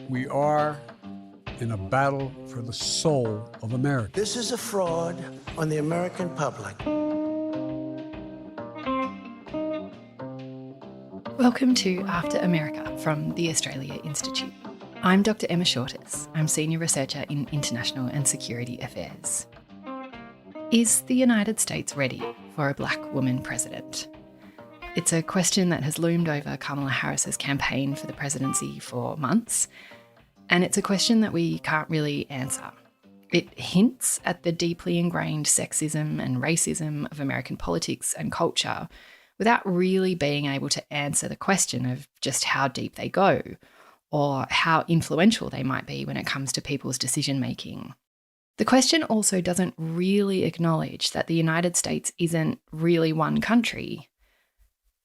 We are in a battle for the soul of America. This is a fraud on the American public. Welcome to After America from the Australia Institute. I'm Dr Emma Shortis. I'm Senior Researcher in International and Security Affairs. Is the United States ready for a black woman president? It's a question that has loomed over Kamala Harris's campaign for the presidency for months, and it's a question that we can't really answer. It hints at the deeply ingrained sexism and racism of American politics and culture without really being able to answer the question of just how deep they go or how influential they might be when it comes to people's decision-making. The question also doesn't really acknowledge that the United States isn't really one country.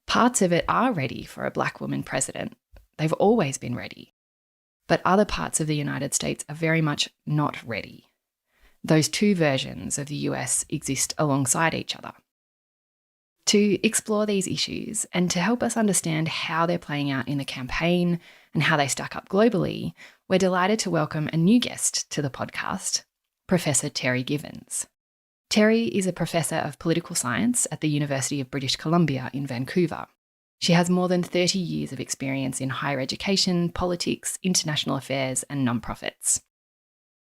Parts of it are ready for a black woman president. They've always been ready. But other parts of the United States are very much not ready. Those two versions of the US exist alongside each other. To explore these issues and to help us understand how they're playing out in the campaign and how they stack up globally, we're delighted to welcome a new guest to the podcast, Professor Terri Givens. Terri is a professor of political science at the University of British Columbia in Vancouver. She has more than 30 years of experience in higher education, politics, international affairs, and nonprofits.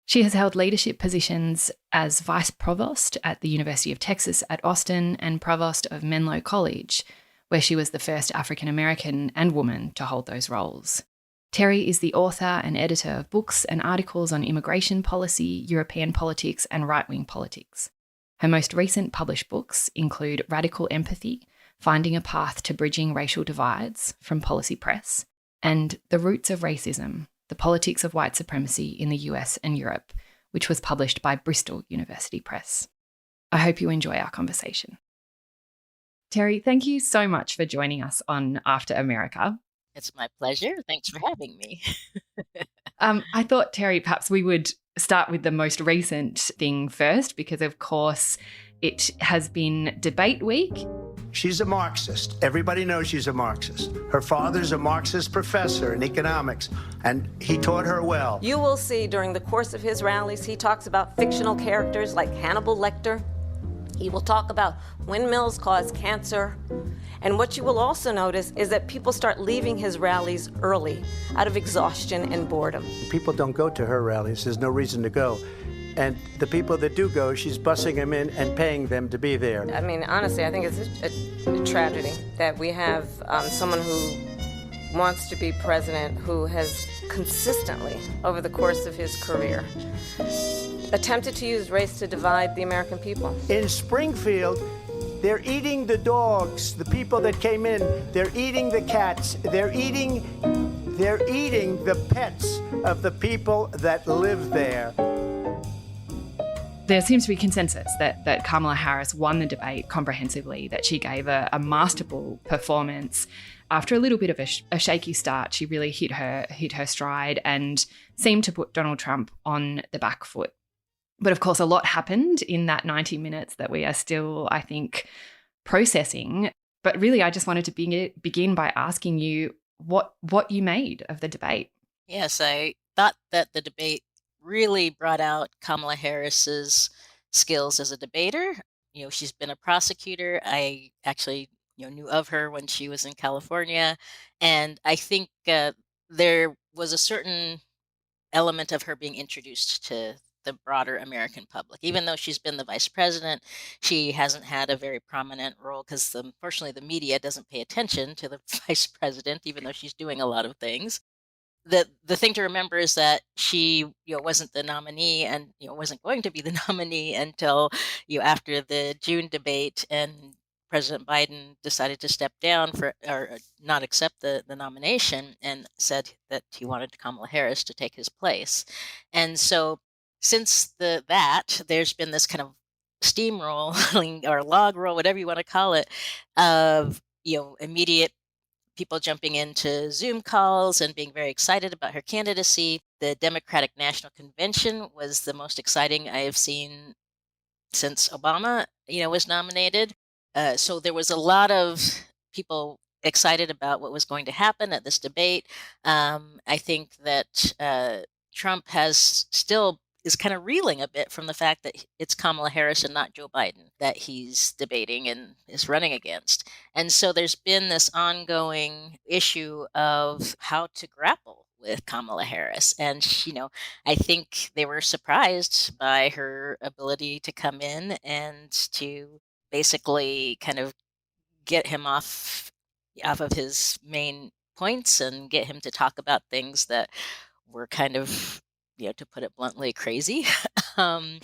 She has held leadership positions as Vice Provost at the University of Texas at Austin and Provost of Menlo College, where she was the first African American and woman to hold those roles. Terri is the author and editor of books and articles on immigration policy, European politics, and right-wing politics. Her most recent published books include Radical Empathy, Finding a Path to Bridging Racial Divides from Policy Press, and The Roots of Racism, The Politics of White Supremacy in the US and Europe, which was published by Bristol University Press. I hope you enjoy our conversation. Terri, thank you so much for joining us on After America. It's my pleasure. Thanks for having me. I thought, Terri, perhaps we would start with the most recent thing first, because of course it has been debate week. She's a Marxist. Everybody knows she's a Marxist. Her father's a Marxist professor in economics, and he taught her well. You will see during the course of his rallies, he talks about fictional characters like Hannibal Lecter. He will talk about windmills cause cancer. And what you will also notice is that people start leaving his rallies early out of exhaustion and boredom. People don't go to her rallies. There's no reason to go. And the people that do go, she's bussing them in and paying them to be there. I mean, honestly, I think it's a tragedy that we have someone who wants to be president who has consistently, over the course of his career, attempted to use race to divide the American people. In Springfield, they're eating the dogs, the people that came in. They're eating the cats. They're eating the pets of the people that live there. There seems to be consensus that Kamala Harris won the debate comprehensively, that she gave a masterful performance. After a little bit of a shaky start, she really hit her stride and seemed to put Donald Trump on the back foot. But of course, a lot happened in that 90 minutes that we are still, I think, processing. But really, I just wanted to begin by asking you what you made of the debate. Yes, I thought that the debate really brought out Kamala Harris's skills as a debater. You know, she's been a prosecutor. I actually, knew of her when she was in California. And I think there was a certain element of her being introduced to the broader American public. Even though she's been the vice president, she hasn't had a very prominent role because unfortunately the media doesn't pay attention to the vice president, even though she's doing a lot of things. The thing to remember is that she wasn't the nominee and wasn't going to be the nominee until after the June debate, and President Biden decided to step down or not accept the nomination and said that he wanted Kamala Harris to take his place. And so since that, there's been this kind of steamrolling or log roll, whatever you want to call it, of immediate people jumping into Zoom calls and being very excited about her candidacy. The Democratic National Convention was the most exciting I have seen since Obama, was nominated. So there was a lot of people excited about what was going to happen at this debate. I think that Trump is kind of reeling a bit from the fact that it's Kamala Harris and not Joe Biden that he's debating and is running against. And so there's been this ongoing issue of how to grapple with Kamala Harris. And, I think they were surprised by her ability to come in and to basically kind of get him off of his main points and get him to talk about things that were kind of, to put it bluntly, crazy. um,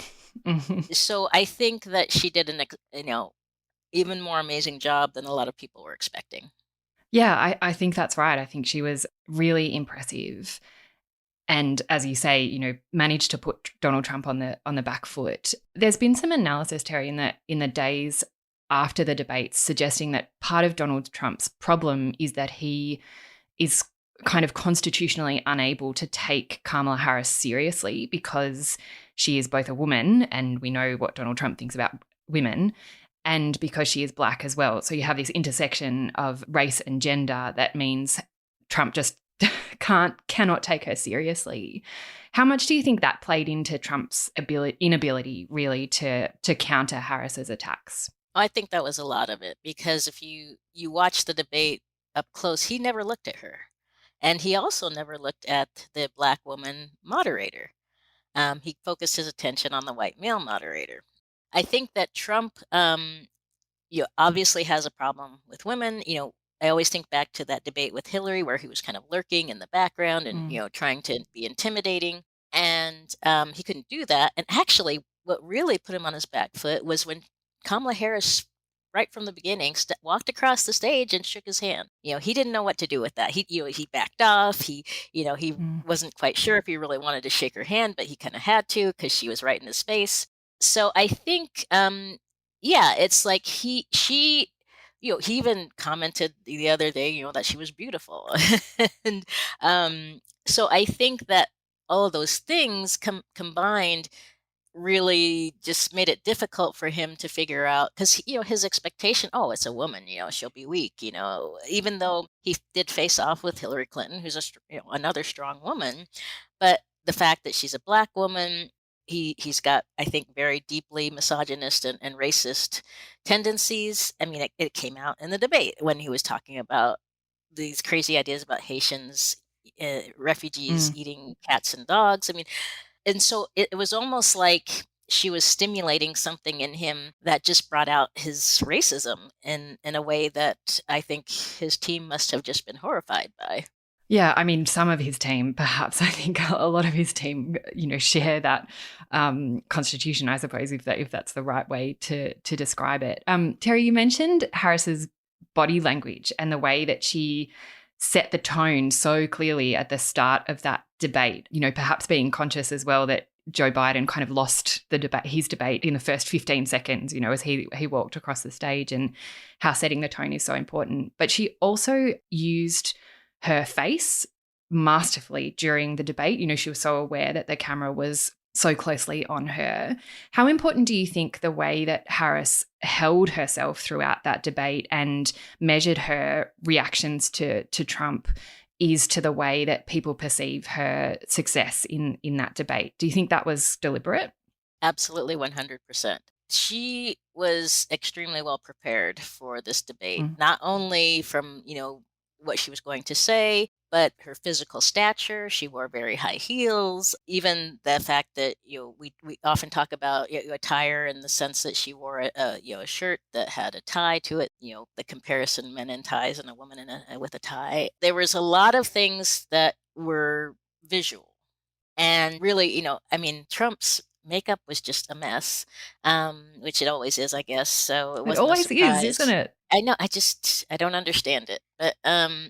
so I think that she did even more amazing job than a lot of people were expecting. Yeah, I think that's right. I think she was really impressive. And as you say, managed to put Donald Trump on the back foot. There's been some analysis, Terry, in the days after the debates suggesting that part of Donald Trump's problem is that he is kind of constitutionally unable to take Kamala Harris seriously because she is both a woman, and we know what Donald Trump thinks about women, and because she is Black as well. So you have this intersection of race and gender that means Trump just cannot take her seriously. How much do you think that played into Trump's inability really to counter Harris's attacks? I think that was a lot of it, because if you watch the debate up close, he never looked at her. And he also never looked at the Black woman moderator. He focused his attention on the white male moderator. I think that Trump, obviously has a problem with women. I always think back to that debate with Hillary where he was kind of lurking in the background and, trying to be intimidating. And he couldn't do that. And actually, what really put him on his back foot was when Kamala Harris, right from the beginning, walked across the stage and shook his hand. He didn't know what to do with that. He backed off. He wasn't quite sure if he really wanted to shake her hand, but he kind of had to because she was right in his face. So I think, it's like he even commented the other day, that she was beautiful. And so I think that all of those things combined really just made it difficult for him to figure out, because his expectation, it's a woman, she'll be weak, even though he did face off with Hillary Clinton, who's another strong woman. But the fact that she's a Black woman, he's got, I think, very deeply misogynist and racist tendencies. I mean, it came out in the debate when he was talking about these crazy ideas about Haitians, refugees eating cats and dogs. I mean, and so it was almost like she was stimulating something in him that just brought out his racism in a way that I think his team must have just been horrified by. Yeah, I mean, some of his team, perhaps, I think a lot of his team, share that constitution, I suppose, if that's the right way to describe it. Terry, you mentioned Harris's body language and the way that she set the tone so clearly at the start of that debate, perhaps being conscious as well that Joe Biden kind of lost his debate in the first 15 seconds, as he walked across the stage, and how setting the tone is so important. But she also used her face masterfully during the debate. She was so aware that the camera was so closely on her. How important do you think the way that Harris held herself throughout that debate and measured her reactions to Trump is to the way that people perceive her success in that debate? Do you think that was deliberate? Absolutely, 100%. She was extremely well prepared for this debate, not only from, what she was going to say, but her physical stature. She wore very high heels. Even the fact that we often talk about attire in the sense that she wore a shirt that had a tie to it. The comparison, men in ties and a woman with a tie. There was a lot of things that were visual, and really, Trump's makeup was just a mess, which it always is, I guess. So it wasn't always a surprise. is, isn't it? I know. I don't understand it. But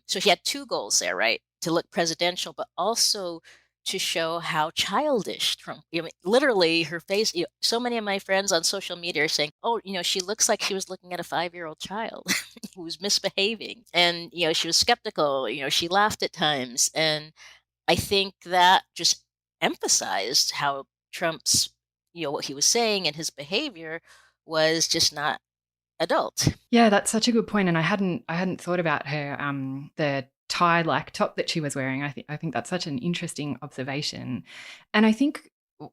so he had two goals there, right? To look presidential, but also to show how childish Trump. Literally, her face. So many of my friends on social media are saying, "Oh, she looks like she was looking at a 5-year-old child who was misbehaving," and she was skeptical. She laughed at times, and I think that just emphasized how Trump's, what he was saying and his behavior was just not adult. Yeah, that's such a good point, and I hadn't thought about her the tie-like top that she was wearing. I think that's such an interesting observation, and I think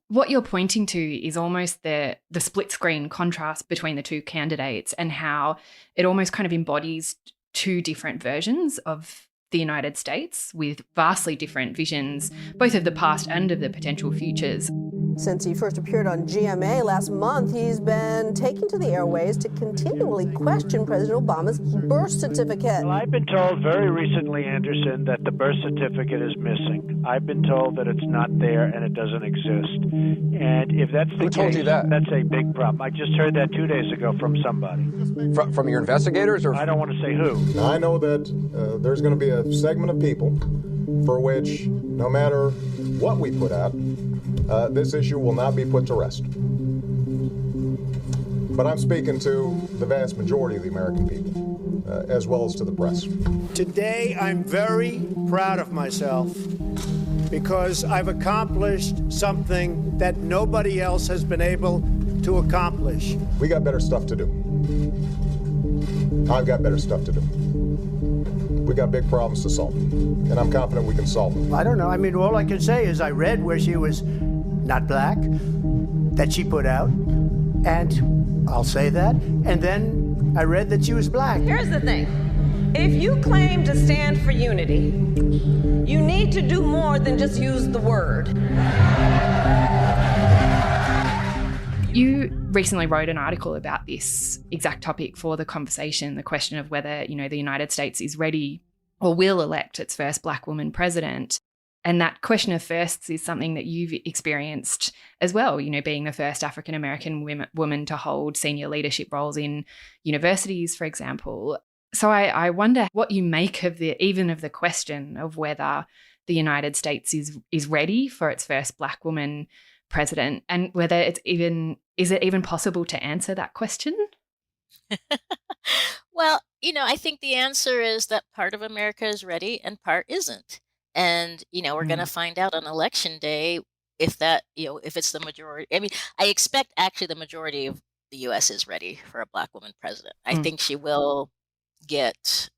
what you're pointing to is almost the split screen contrast between the two candidates and how it almost kind of embodies two different versions of the United States with vastly different visions, both of the past and of the potential futures. Since he first appeared on GMA last month, he's been taking to the airways to continually question President Obama's birth certificate. Well, I've been told very recently, Anderson, that the birth certificate is missing. I've been told that it's not there and it doesn't exist. And if that's the case, who told you that? That's a big problem. I just heard that 2 days ago from somebody. From your investigators, or I don't want to say who. Now, I know that there's going to be a segment of people for which, no matter what we put out, this issue will not be put to rest. But I'm speaking to the vast majority of the American people, as well as to the press. Today, I'm very proud of myself because I've accomplished something that nobody else has been able to accomplish. We got better stuff to do. I've got better stuff to do. We got big problems to solve, and I'm confident we can solve them. I don't know. I mean, all I can say is I read where she was not black, that she put out, and I'll say that. And then I read that she was black. Here's the thing. If you claim to stand for unity, you need to do more than just use the word. You recently wrote an article about this exact topic for The Conversation, the question of whether, the United States is ready or will elect its first black woman president. And that question of firsts is something that you've experienced as well, being the first African-American woman to hold senior leadership roles in universities, for example. So I wonder what you make of the question of whether the United States is ready for its first black woman president, and whether is it even possible to answer that question? Well, I think the answer is that part of America is ready and part isn't. And, we're going to find out on election day if that, if it's the majority. I mean, I expect actually the majority of the U.S. is ready for a black woman president. I think she will get,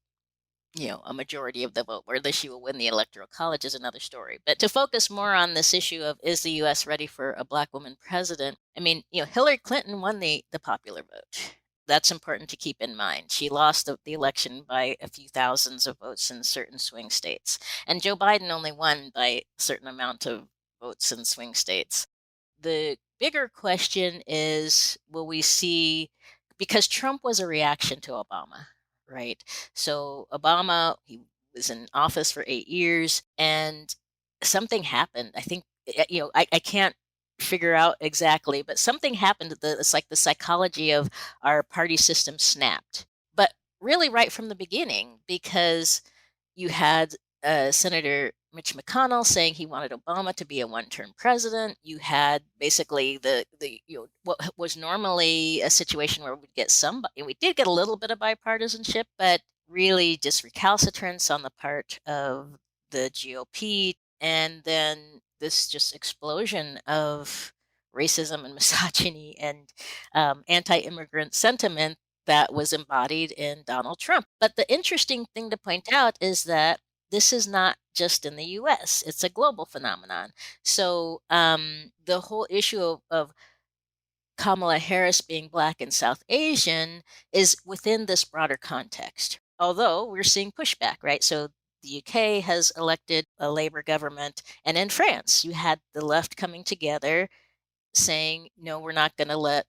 a majority of the vote. Whether she will win the Electoral College is another story. But to focus more on this issue of is the U.S. ready for a black woman president? I mean, Hillary Clinton won the popular vote. That's important to keep in mind. She lost the election by a few thousands of votes in certain swing states. And Joe Biden only won by a certain amount of votes in swing states. The bigger question is, will we see, because Trump was a reaction to Obama, right? So Obama, he was in office for 8 years and something happened. I think, I can't figure out exactly, but something happened. It's like the psychology of our party system snapped, but really right from the beginning, because you had Senator Mitch McConnell saying he wanted Obama to be a one-term president. You had basically the what was normally a situation where we'd get we did get a little bit of bipartisanship, but really just recalcitrance on the part of the GOP, and then this just explosion of racism and misogyny and anti-immigrant sentiment that was embodied in Donald Trump. But the interesting thing to point out is that this is not just in the U.S. It's a global phenomenon. So the whole issue of Kamala Harris being Black and South Asian is within this broader context. Although we're seeing pushback, right? So the UK has elected a Labour government. And in France, you had the left coming together saying, no, we're not going to let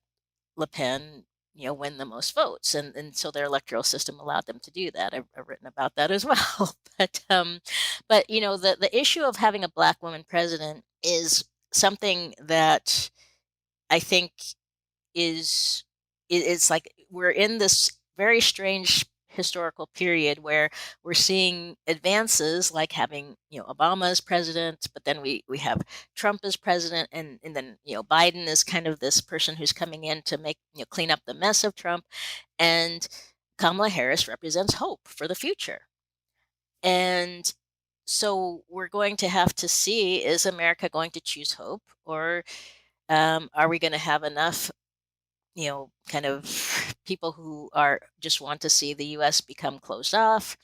Le Pen, win the most votes. And so their electoral system allowed them to do that. I've written about that as well. But the issue of having a Black woman president is something that I think it's like we're in this very strange historical period where we're seeing advances like having Obama as president, but then we have Trump as president, and then Biden is kind of this person who's coming in to make clean up the mess of Trump, and Kamala Harris represents hope for the future. And so we're going to have to see, is America going to choose hope, or are we going to have enough kind of people who are just want to see the U.S. become closed off.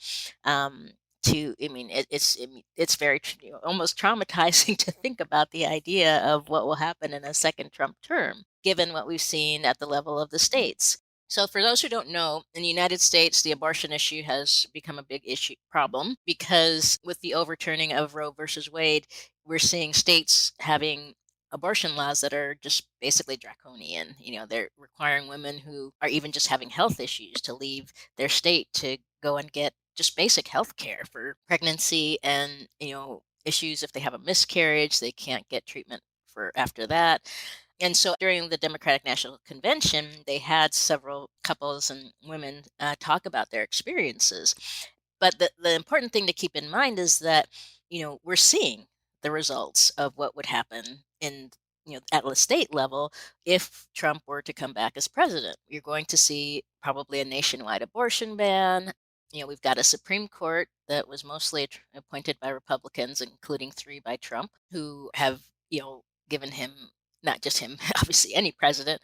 It's very almost traumatizing to think about the idea of what will happen in a second Trump term, given what we've seen at the level of the states. So for those who don't know, in the United States, the abortion issue has become a big problem because with the overturning of Roe versus Wade, we're seeing states having abortion laws that are just basically draconian. They're requiring women who are even just having health issues to leave their state to go and get just basic health care for pregnancy and, issues if they have a miscarriage, they can't get treatment for after that. And so during the Democratic National Convention, they had several couples and women talk about their experiences. But the important thing to keep in mind is that, we're seeing the results of what would happen in, at the state level if Trump were to come back as president. You're going to see probably a nationwide abortion ban. We've got a Supreme Court that was mostly appointed by Republicans, including 3 by Trump, who have, given him, not just him, obviously any president,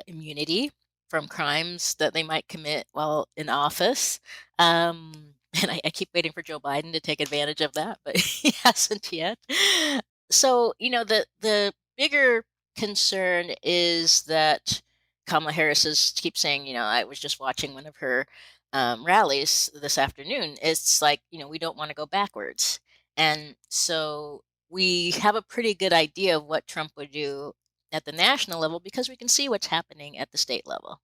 immunity from crimes that they might commit while in office. And I keep waiting for Joe Biden to take advantage of that, but he hasn't yet. So, the bigger concern is that Kamala Harris keeps saying, I was just watching one of her rallies this afternoon. It's like, we don't want to go backwards. And so we have a pretty good idea of what Trump would do at the national level because we can see what's happening at the state level.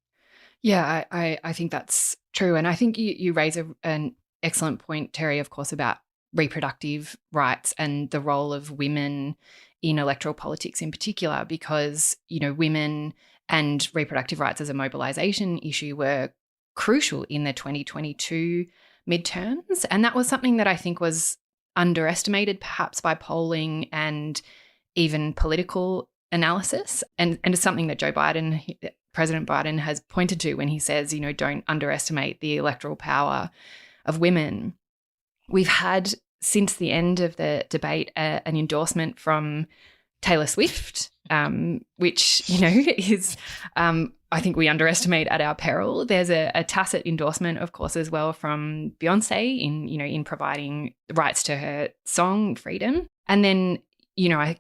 Yeah, I think that's true. And I think you raise an excellent point, Terri, of course, about reproductive rights and the role of women in electoral politics in particular, because, women and reproductive rights as a mobilization issue were crucial in the 2022 midterms. And that was something that I think was underestimated perhaps by polling and even political analysis. And it's something that President Biden has pointed to when he says, don't underestimate the electoral power of women. We've had, since the end of the debate, an endorsement from Taylor Swift, which, is, I think we underestimate at our peril. There's a tacit endorsement, of course, as well from Beyonce in providing rights to her song Freedom. And then,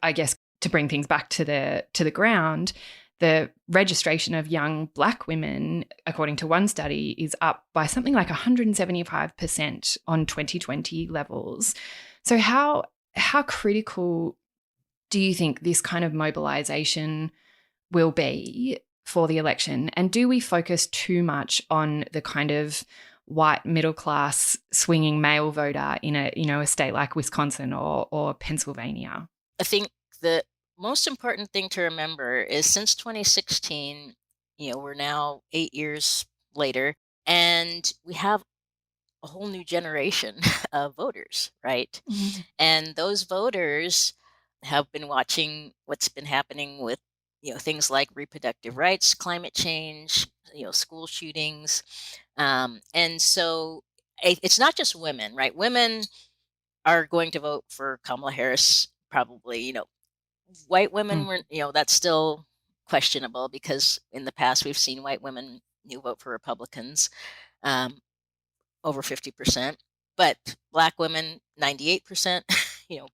I guess to bring things back to the ground, the registration of young Black women, according to one study, is up by something like 175% on 2020 levels. So how critical do you think this kind of mobilization will be for the election? And do we focus too much on the kind of white middle class swinging male voter in a state like Wisconsin or Pennsylvania? I think the most important thing to remember is since 2016, we're now 8 years later, and we have a whole new generation of voters, right? Mm-hmm. And those voters have been watching what's been happening with, things like reproductive rights, climate change, school shootings. And so it's not just women, right? Women are going to vote for Kamala Harris, probably, white women were, that's still questionable because in the past we've seen white women vote for Republicans over 50%, but Black women 98%.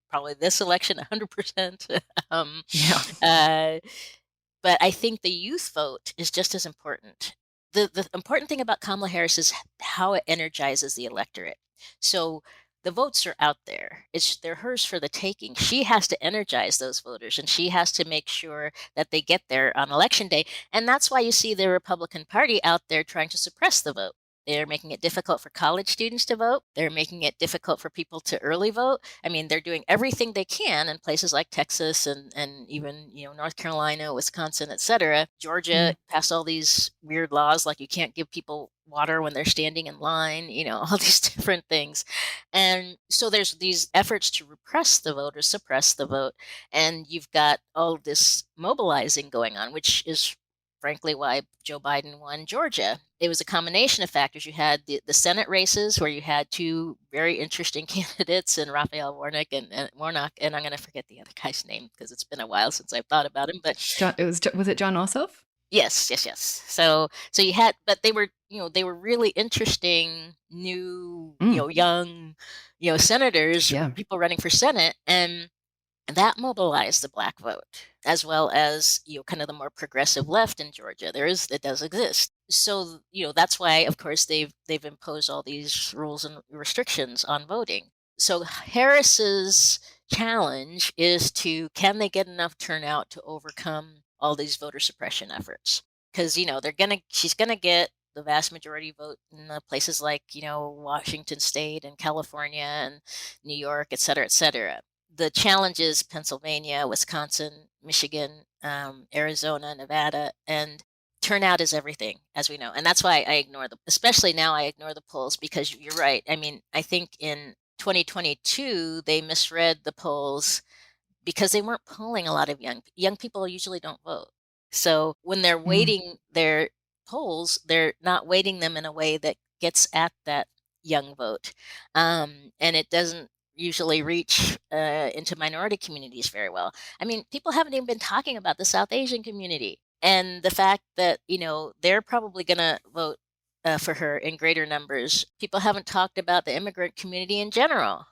Probably this election 100%. But I think the youth vote is just as important. The important thing about Kamala Harris is how it energizes the electorate. So the votes are out there. They're hers for the taking. She has to energize those voters, and she has to make sure that they get there on election day. And that's why you see the Republican Party out there trying to suppress the vote. They're making it difficult for college students to vote. They're making it difficult for people to early vote. I mean, they're doing everything they can in places like Texas and even, North Carolina, Wisconsin, et cetera. Georgia passed all these weird laws, like you can't give people water when they're standing in line, all these different things. And so there's these efforts to repress the vote or suppress the vote. And you've got all this mobilizing going on, which is frankly why Joe Biden won Georgia. It was a combination of factors. You had the Senate races where you had 2 very interesting candidates in Raphael Warnock and I'm going to forget the other guy's name because it's been a while since I've thought about him. But was it John Ossoff? Yes. So you had, but they were, they were really interesting new, young, senators, Yeah. people running for Senate, and that mobilized the black vote, as well as, kind of the more progressive left in Georgia. It does exist. So, that's why, of course, they've imposed all these rules and restrictions on voting. So Harris's challenge is can they get enough turnout to overcome all these voter suppression efforts? Because, she's gonna get the vast majority vote in the places like, Washington State and California and New York, et cetera, et cetera. The challenges: Pennsylvania, Wisconsin, Michigan, Arizona, Nevada, and turnout is everything, as we know. And that's why especially now, I ignore the polls, because you're right. I mean, I think in 2022, they misread the polls because they weren't polling a lot of young people usually don't vote. So when they're weighting their polls, they're not weighting them in a way that gets at that young vote. And it doesn't usually reach into minority communities very well. I mean, people haven't even been talking about the South Asian community and the fact that, they're probably going to vote for her in greater numbers. People haven't talked about the immigrant community in general,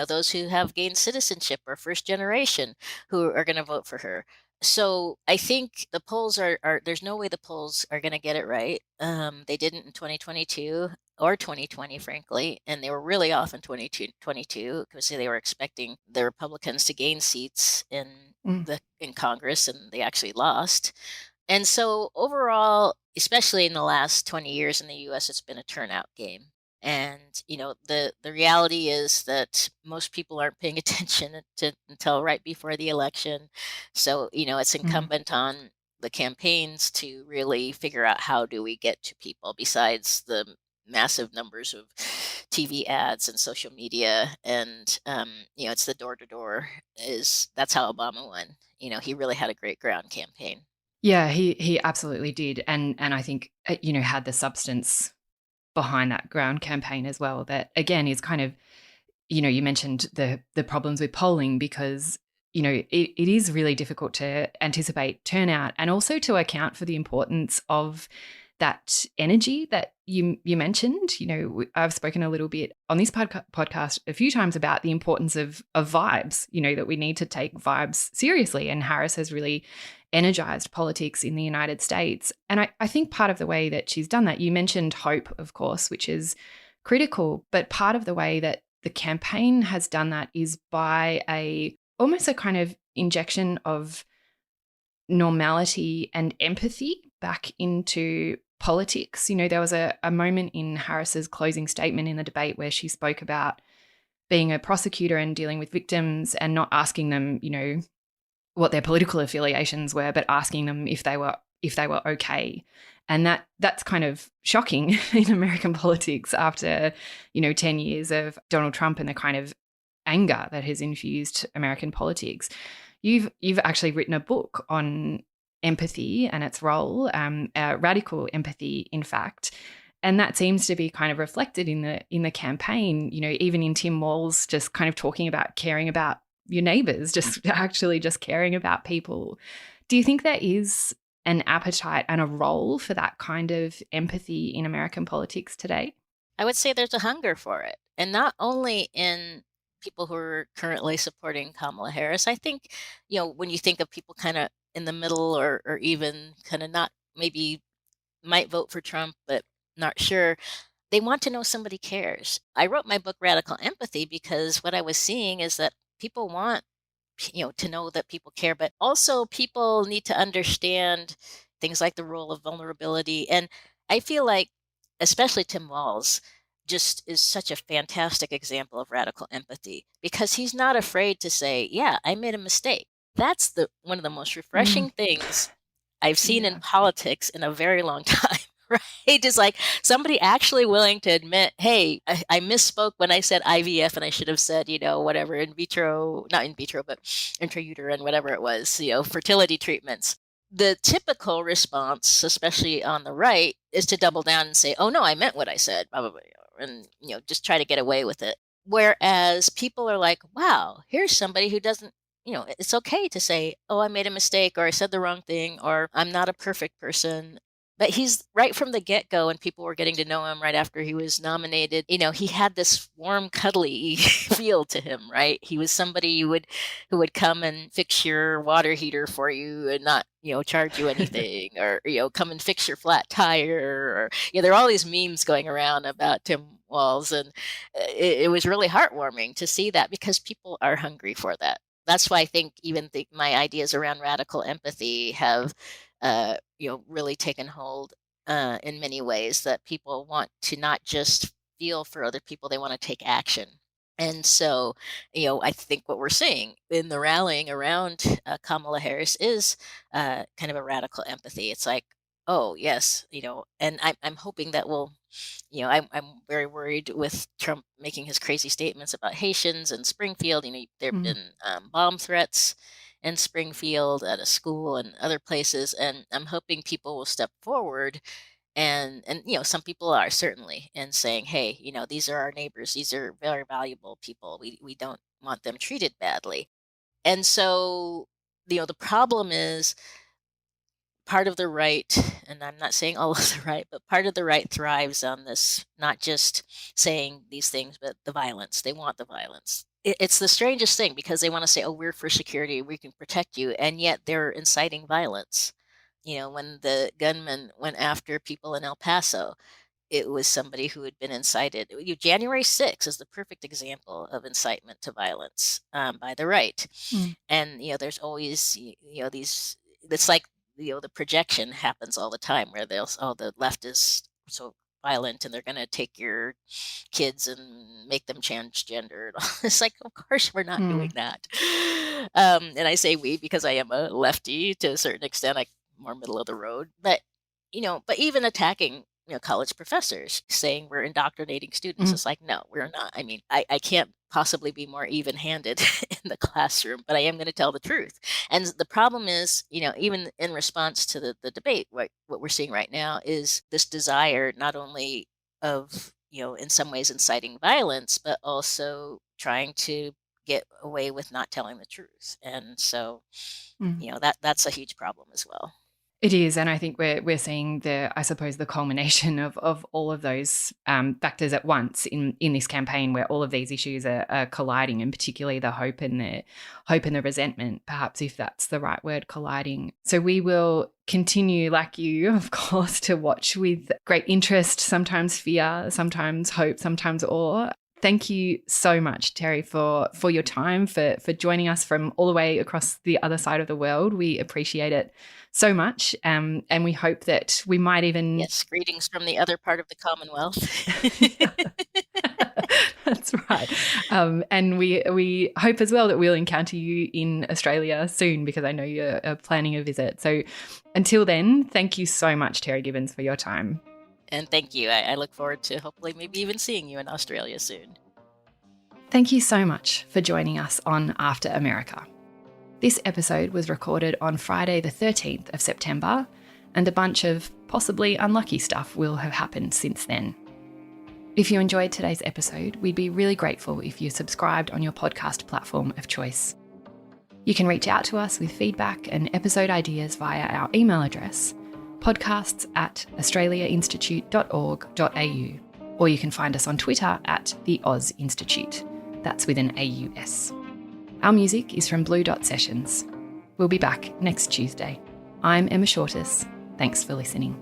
those who have gained citizenship or first generation who are going to vote for her. So I think the polls are there's no way the polls are going to get it right. They didn't in 2022 or 2020, frankly, and they were really off in 2022 because they were expecting the Republicans to gain seats in Congress, and they actually lost. And so overall, especially in the last 20 years in the US, it's been a turnout game. And, the reality is that most people aren't paying attention until right before the election. So, it's incumbent on the campaigns to really figure out, how do we get to people besides the massive numbers of TV ads and social media. And, it's the door to door that's how Obama won. He really had a great ground campaign. Yeah, he absolutely did. And I think, had the substance behind that ground campaign as well, that again is kind of, you mentioned the problems with polling, because it is really difficult to anticipate turnout and also to account for the importance of that energy that you mentioned. I've spoken a little bit on this podcast a few times about the importance of vibes, that we need to take vibes seriously, and Harris has really energized politics in the United States. And I think part of the way that she's done that, you mentioned hope, of course, which is critical, but part of the way that the campaign has done that is by almost a kind of injection of normality and empathy back into politics. There was a moment in Harris's closing statement in the debate where she spoke about being a prosecutor and dealing with victims and not asking them, what their political affiliations were, but asking them if they were okay. And that's kind of shocking in American politics after, 10 years of Donald Trump and the kind of anger that has infused American politics. You've actually written a book on empathy and its role, radical empathy, in fact. And that seems to be kind of reflected in the campaign, even in Tim Walz just kind of talking about caring about your neighbors, just caring about people. Do you think there is an appetite and a role for that kind of empathy in American politics today? I would say there's a hunger for it. And not only in people who are currently supporting Kamala Harris. I think, when you think of people kind of in the middle or even kind of not, maybe might vote for Trump, but not sure, they want to know somebody cares. I wrote my book, Radical Empathy, because what I was seeing is that people want, to know that people care, but also people need to understand things like the role of vulnerability. And I feel like, especially Tim Walz, just is such a fantastic example of radical empathy, because he's not afraid to say, yeah, I made a mistake. That's one of the most refreshing things I've seen in politics in a very long time. Right? Just like somebody actually willing to admit, hey, I misspoke when I said IVF and I should have said, whatever, not in vitro, but intrauterine, whatever it was, fertility treatments. The typical response, especially on the right, is to double down and say, oh, no, I meant what I said, blah, blah, blah, and, just try to get away with it. Whereas people are like, wow, here's somebody who doesn't it's okay to say, oh, I made a mistake, or I said the wrong thing, or I'm not a perfect person. But he's right from the get-go, when people were getting to know him right after he was nominated, he had this warm, cuddly feel to him, right? He was somebody who would come and fix your water heater for you and not, charge you anything, or, come and fix your flat tire, or, there are all these memes going around about Tim Walz, and it was really heartwarming to see that, because people are hungry for that. That's why I think even my ideas around radical empathy have really taken hold in many ways, that people want to not just feel for other people, they want to take action. And so, I think what we're seeing in the rallying around Kamala Harris is kind of a radical empathy. It's like, oh, yes, and I'm hoping that I'm very worried with Trump making his crazy statements about Haitians in Springfield. There have been bomb threats in Springfield at a school and other places, and I'm hoping people will step forward, and some people are, certainly, and saying, hey, these are our neighbors, these are very valuable people, we don't want them treated badly. And so the problem is, part of the right, and I'm not saying all of the right, but part of the right thrives on this, not just saying these things, but the violence. They want the violence. It's the strangest thing, because they want to say, oh, we're for security, we can protect you, and yet they're inciting violence. When the gunman went after people in El Paso, it was somebody who had been incited. January 6th is the perfect example of incitement to violence by the right. And there's always these. It's like the projection happens all the time, where the left is so violent, and they're going to take your kids and make them change gender. It's like, of course we're not doing that. And I say we because I am a lefty to a certain extent, like more middle of the road. But but even attacking college professors, saying we're indoctrinating students, it's like, no, we're not. I mean, I can't possibly be more even-handed in the classroom, but I am going to tell the truth. And the problem is, even in response to the debate, what we're seeing right now is this desire, not only of in some ways inciting violence, but also trying to get away with not telling the truth. And so that's a huge problem as well. It is, and I think we're seeing the culmination of all of those factors at once in this campaign, where all of these issues are colliding, and particularly the hope and the resentment, perhaps, if that's the right word, colliding. So we will continue, like you, of course, to watch with great interest, sometimes fear, sometimes hope, sometimes awe. Thank you so much, Terri, for your time, for joining us from all the way across the other side of the world. We appreciate it so much, and we hope that we might even... Yes, greetings from the other part of the Commonwealth. That's right. And we hope as well that we'll encounter you in Australia soon, because I know you're planning a visit. So until then, thank you so much, Terri Givens, for your time. And thank you. I look forward to hopefully maybe even seeing you in Australia soon. Thank you so much for joining us on After America. This episode was recorded on Friday the 13th of September, and a bunch of possibly unlucky stuff will have happened since then. If you enjoyed today's episode, we'd be really grateful if you subscribed on your podcast platform of choice. You can reach out to us with feedback and episode ideas via our email address, podcasts@australiainstitute.org.au, or you can find us on Twitter @the Oz Institute. That's with an AUS. Our music is from Blue Dot Sessions. We'll be back next Tuesday. I'm Emma Shortis. Thanks for listening.